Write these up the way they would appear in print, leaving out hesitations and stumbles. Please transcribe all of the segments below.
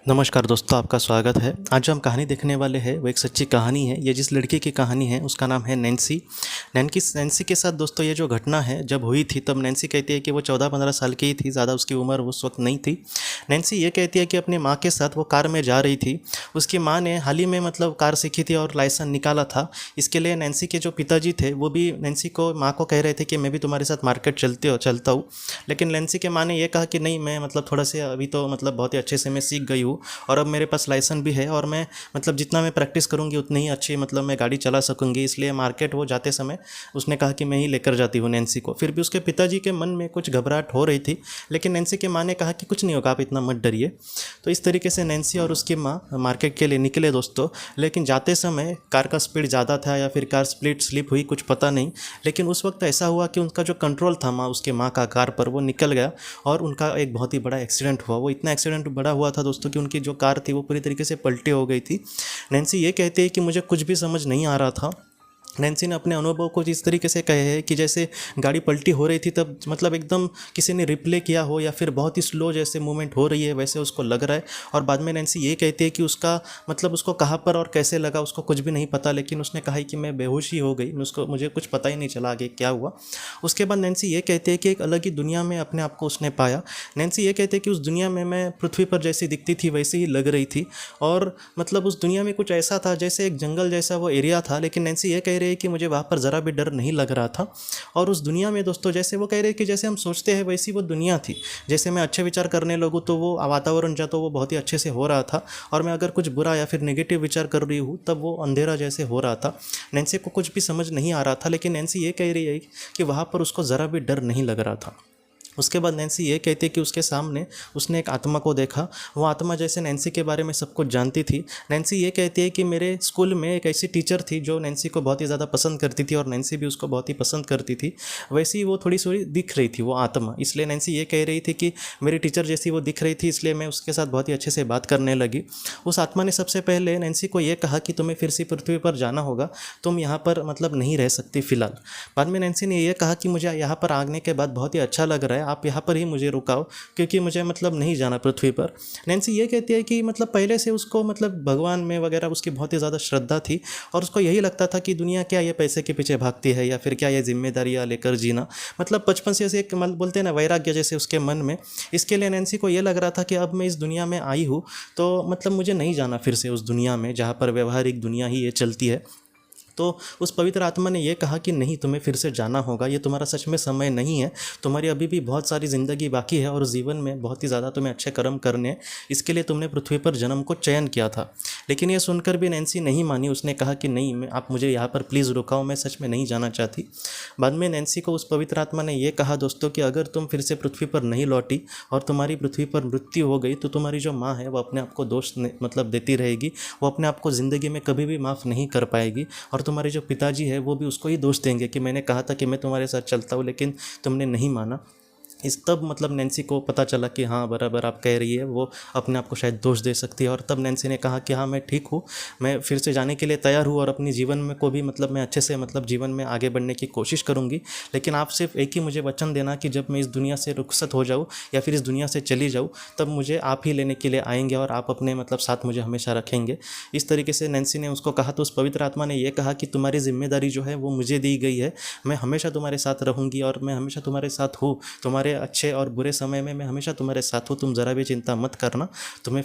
नमस्कार दोस्तों, आपका स्वागत है। आज जो हम कहानी देखने वाले हैं वो एक सच्ची कहानी है। ये जिस लड़की की कहानी है उसका नाम है नैन्सी। नैन्सी के साथ दोस्तों ये जो घटना है जब हुई थी तब नैन्सी कहती है कि वो 14-15 साल की ही थी, ज़्यादा उसकी उम्र उस वक्त नहीं थी। नैन्सी ये कहती है कि अपनी माँ के साथ वो कार में जा रही थी। उसकी माँ ने हाल ही में कार सीखी थी और लाइसेंस निकाला था। इसके लिए नैन्सी के जो पिताजी थे वो भी नैन्सी को माँ को कह रहे थे कि मैं भी तुम्हारे साथ मार्केट चलता हूँ। लेकिन नैन्सी के माँ ने ये कहा कि नहीं, मैं थोड़ा सा अभी तो बहुत ही अच्छे से मैं सीख गई हूँ और अब मेरे पास लाइसेंस भी है और मैं जितना मैं प्रैक्टिस करूँगी उतनी ही अच्छी मैं गाड़ी चला सकूँगी। इसलिए मार्केट वो जाते समय उसने कहा कि मैं ही लेकर जाती हूँ नैन्सी को। फिर भी उसके पिताजी के मन में कुछ घबराहट हो रही थी, लेकिन नैन्सी के माँ ने कहा कि कुछ नहीं होगा, आप इतना मत डरिए। तो इस तरीके से नैन्सी और उसकी माँ मार्केट के लिए निकले दोस्तों। लेकिन जाते समय कार का स्पीड ज़्यादा था या फिर कार स्लिप हुई, कुछ पता नहीं। लेकिन उस वक्त ऐसा हुआ कि उनका जो कंट्रोल था उसके माँ का कार पर, वो निकल गया और उनका एक बहुत ही बड़ा एक्सीडेंट हुआ। वो इतना एक्सीडेंट बड़ा हुआ था दोस्तों कि उनकी जो कार थी वो पूरी तरीके से पलटी हो गई थी। नैन्सी ये कहती है कि मुझे कुछ भी समझ नहीं आ रहा था। नैन्सी ने अपने अनुभव को इस तरीके से कहे है कि जैसे गाड़ी पलटी हो रही थी तब एकदम किसी ने रिप्ले किया हो या फिर बहुत ही स्लो जैसे मूवमेंट हो रही है वैसे उसको लग रहा है। और बाद में नैन्सी ये कहती है कि उसका उसको कहाँ पर और कैसे लगा उसको कुछ भी नहीं पता, लेकिन उसने कहा कि मैं बेहोश ही हो गई, मुझे कुछ पता ही नहीं चला आगे क्या हुआ। उसके बाद नैन्सी ये कहती है कि एक अलग ही दुनिया में अपने आप को उसने पाया। नैन्सी ये कहती है कि उस दुनिया में मैं पृथ्वी पर जैसी दिखती थी वैसे ही लग रही थी और उस दुनिया में कुछ ऐसा था जैसे एक जंगल जैसा वो एरिया था। लेकिन नैन्सी ये कह रही है कि मुझे वहाँ पर ज़रा भी डर नहीं लग रहा था। और उस दुनिया में दोस्तों जैसे वो कह रहे हैं कि जैसे हम सोचते हैं वैसी वो दुनिया थी। जैसे मैं अच्छे विचार करने लगूँ तो वो वातावरण जो तो वो बहुत ही अच्छे से हो रहा था, और मैं अगर कुछ बुरा या फिर नेगेटिव विचार कर रही हूँ तब वो अंधेरा जैसे हो रहा था। नैन्सी को कुछ भी समझ नहीं आ रहा था, लेकिन नैन्सी ये कह रही है कि वहाँ पर उसको ज़रा भी डर नहीं लग रहा था। उसके बाद नैन्सी ये कहती है कि उसके सामने उसने एक आत्मा को देखा। वो आत्मा जैसे नैन्सी के बारे में सब कुछ जानती थी। नैन्सी ये कहती है कि मेरे स्कूल में एक ऐसी टीचर थी जो नैन्सी को बहुत ही ज़्यादा पसंद करती थी और नैन्सी भी उसको बहुत ही पसंद करती थी। वैसी वो थोड़ी थोड़ी दिख रही थी वो आत्मा, इसलिए नैन्सी ये कह रही थी कि मेरी टीचर जैसी वो दिख रही थी, इसलिए मैं उसके साथ बहुत ही अच्छे से बात करने लगी। उस आत्मा ने सबसे पहले नैन्सी को ये कहा कि तुम्हें फिर से पृथ्वी पर जाना होगा, तुम यहाँ पर नहीं रह सकती फ़िलहाल। बाद में नैन्सी ने ये कहा कि मुझे यहाँ पर आने के बाद बहुत ही अच्छा लग रहा है, आप यहाँ पर ही मुझे रुकाओ क्योंकि मुझे नहीं जाना पृथ्वी पर। नैन्सी ये कहती है कि पहले से उसको भगवान में वगैरह उसकी बहुत ही ज़्यादा श्रद्धा थी और उसको यही लगता था कि दुनिया क्या ये पैसे के पीछे भागती है या फिर क्या ये जिम्मेदारियाँ लेकर जीना, बचपन से एक बोलते हैं ना वैराग्य जैसे उसके मन में। इसके लिए नैन्सी को ये लग रहा था कि अब मैं इस दुनिया में आई हूँ तो मुझे नहीं जाना फिर से उस दुनिया में जहाँ पर व्यवहारिक दुनिया ही ये चलती है। तो उस पवित्र आत्मा ने यह कहा कि नहीं, तुम्हें फिर से जाना होगा, ये तुम्हारा सच में समय नहीं है, तुम्हारी अभी भी बहुत सारी ज़िंदगी बाकी है और जीवन में बहुत ही ज़्यादा तुम्हें अच्छे कर्म करने हैं, इसके लिए तुमने पृथ्वी पर जन्म को चयन किया था। लेकिन ये सुनकर भी नैन्सी नहीं मानी। उसने कहा कि नहीं, आप मुझे यहाँ पर प्लीज़ रुकाओ, मैं सच में नहीं जाना चाहती। बाद में नैन्सी को उस पवित्र आत्मा ने यह कहा दोस्तों कि अगर तुम फिर से पृथ्वी पर नहीं लौटी और तुम्हारी पृथ्वी पर मृत्यु हो गई तो तुम्हारी जो माँ है वो अपने आप को दोष देती रहेगी, वो अपने आप को ज़िंदगी में कभी भी माफ़ नहीं कर पाएगी और तुम्हारे जो पिताजी है वो भी उसको ही दोष देंगे कि मैंने कहा था कि मैं तुम्हारे साथ चलता हूँ लेकिन तुमने नहीं माना। तब नैन्सी को पता चला कि हाँ, बराबर आप कह रही है, वो अपने आप को शायद दोष दे सकती है। और तब नैन्सी ने कहा कि हाँ, मैं ठीक हूँ, मैं फिर से जाने के लिए तैयार हूँ और अपनी जीवन में को भी मैं अच्छे से जीवन में आगे बढ़ने की कोशिश करूँगी। लेकिन आप सिर्फ एक ही मुझे वचन देना कि जब मैं इस दुनिया से रुखसत हो जाऊँ या फिर इस दुनिया से चली जाऊँ तब मुझे आप ही लेने के लिए आएंगे और आप अपने साथ मुझे हमेशा रखेंगे। इस तरीके से नैन्सी ने उसको कहा। तो उस पवित्र आत्मा ने यह कहा कि तुम्हारी जिम्मेदारी जो है वो मुझे दी गई है, मैं हमेशा तुम्हारे साथ रहूँगी और मैं हमेशा तुम्हारे साथ हूँ, तुम्हारे अच्छे और बुरे समय में मैं हमेशा तुम्हारे साथ हूँ, तुम ज़रा भी चिंता मत करना, तुम्हें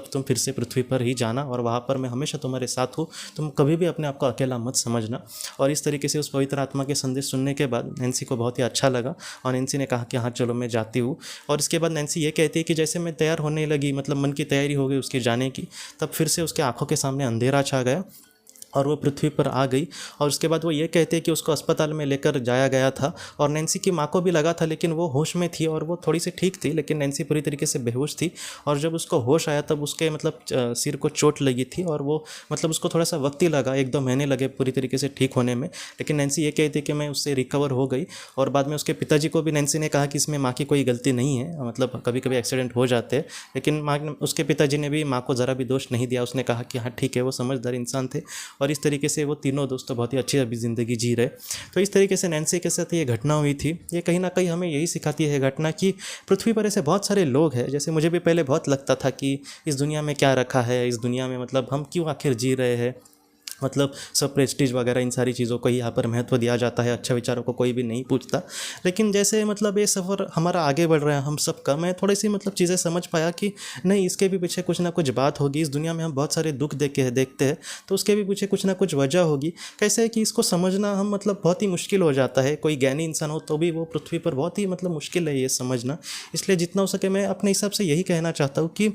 तुम फिर से पृथ्वी पर ही जाना और वहाँ पर मैं हमेशा तुम्हारे साथ हूँ, तुम कभी भी अपने आप को अकेला मत समझना। और इस तरीके से उस पवित्र आत्मा के संदेश सुनने के बाद नैन्सी को बहुत ही अच्छा लगा और नैन्सी ने कहा कि हाँ चलो मैं जाती हूँ। और इसके बाद नैन्सी ये कहती है कि जैसे मैं तैयार होने लगी, मन की तैयारी हो गई उसके जाने की, तब फिर से उसके आंखों के सामने अंधेरा छा गया और वो पृथ्वी पर आ गई। और उसके बाद वो ये कहते हैं कि उसको अस्पताल में लेकर जाया गया था और नैन्सी की माँ को भी लगा था, लेकिन वो होश में थी और वो थोड़ी सी ठीक थी, लेकिन नैन्सी पूरी तरीके से बेहोश थी। और जब उसको होश आया तब उसके सिर को चोट लगी थी और वो उसको थोड़ा सा वक्त ही लगा, 1-2 महीने लगे पूरी तरीके से ठीक होने में। लेकिन नैन्सी ये कहती कि मैं उससे रिकवर हो गई। और बाद में उसके पिताजी को भी नैन्सी ने कहा कि इसमें माँ की कोई गलती नहीं है, कभी कभी एक्सीडेंट हो जाते हैं, लेकिन उसके पिताजी ने भी माँ को ज़रा भी दोष नहीं दिया। उसने कहा कि हाँ ठीक है, वो समझदार इंसान थे और इस तरीके से वो तीनों दोस्तों बहुत ही अच्छी अभी ज़िंदगी जी रहे। तो इस तरीके से नैन्सी के साथ ये घटना हुई थी। ये कहीं ना कहीं हमें यही सिखाती है घटना कि पृथ्वी पर ऐसे बहुत सारे लोग हैं, जैसे मुझे भी पहले बहुत लगता था कि इस दुनिया में क्या रखा है, इस दुनिया में मतलब हम क्यों आखिर जी रहे हैं, मतलब सब प्रेस्टीज वगैरह इन सारी चीज़ों को ही यहाँ पर महत्व दिया जाता है, अच्छे विचारों को कोई भी नहीं पूछता। लेकिन जैसे मतलब ये सफ़र हमारा आगे बढ़ रहा है हम सब का, मैं थोड़ी सी मतलब चीज़ें समझ पाया कि नहीं, इसके भी पीछे कुछ ना कुछ बात होगी। इस दुनिया में हम बहुत सारे दुख देखते हैं, तो उसके भी पीछे कुछ ना कुछ वजह होगी। कैसे है कि इसको समझना हम मतलब बहुत ही मुश्किल हो जाता है। कोई ज्ञानी इंसान हो तो भी वो पृथ्वी पर बहुत ही मतलब मुश्किल है ये समझना। इसलिए जितना हो सके मैं अपने हिसाब से यही कहना चाहता हूँ कि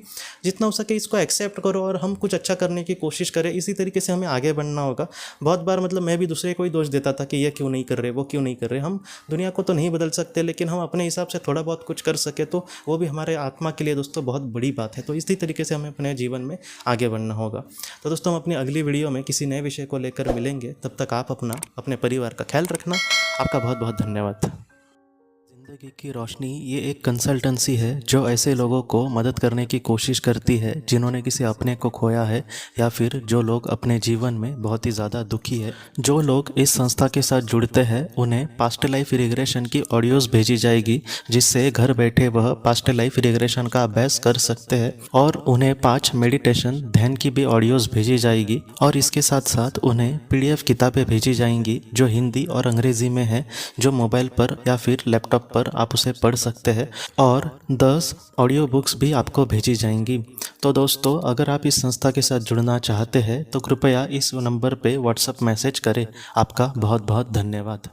जितना हो सके इसको एक्सेप्ट करो और हम कुछ अच्छा करने की कोशिश करें। इसी तरीके से हमें आगे बढ़ना होगा। बहुत बार मतलब मैं भी दूसरे को ही दोष देता था कि ये क्यों नहीं कर रहे, वो क्यों नहीं कर रहे। हम दुनिया को तो नहीं बदल सकते, लेकिन हम अपने हिसाब से थोड़ा बहुत कुछ कर सके तो वो भी हमारे आत्मा के लिए दोस्तों बहुत बड़ी बात है। तो इसी तरीके से हमें अपने जीवन में आगे बढ़ना होगा। तो दोस्तों हम अपनी अगली वीडियो में किसी नए विषय को लेकर मिलेंगे। तब तक आप अपने परिवार का ख्याल रखना। आपका बहुत बहुत धन्यवाद। ज़िंदगी की रोशनी ये एक कंसल्टेंसी है जो ऐसे लोगों को मदद करने की कोशिश करती है जिन्होंने किसी अपने को खोया है, या फिर जो लोग अपने जीवन में बहुत ही ज़्यादा दुखी है। जो लोग इस संस्था के साथ जुड़ते हैं उन्हें पास्ट लाइफ रिग्रेशन की ऑडियोज़ भेजी जाएगी, जिससे घर बैठे वह पास्ट लाइफ रिग्रेशन का अभ्यास कर सकते हैं। और उन्हें 5 मेडिटेशन ध्यान की भी ऑडियोज़ भेजी जाएगी। और इसके साथ साथ उन्हें PDF किताबें भेजी जाएंगी जो हिंदी और अंग्रेज़ी में है, जो मोबाइल पर या फिर लैपटॉप पर आप उसे पढ़ सकते हैं। और 10 ऑडियो बुक्स भी आपको भेजी जाएंगी। तो दोस्तों अगर आप इस संस्था के साथ जुड़ना चाहते हैं तो कृपया इस नंबर पे व्हाट्सएप मैसेज करें। आपका बहुत बहुत धन्यवाद।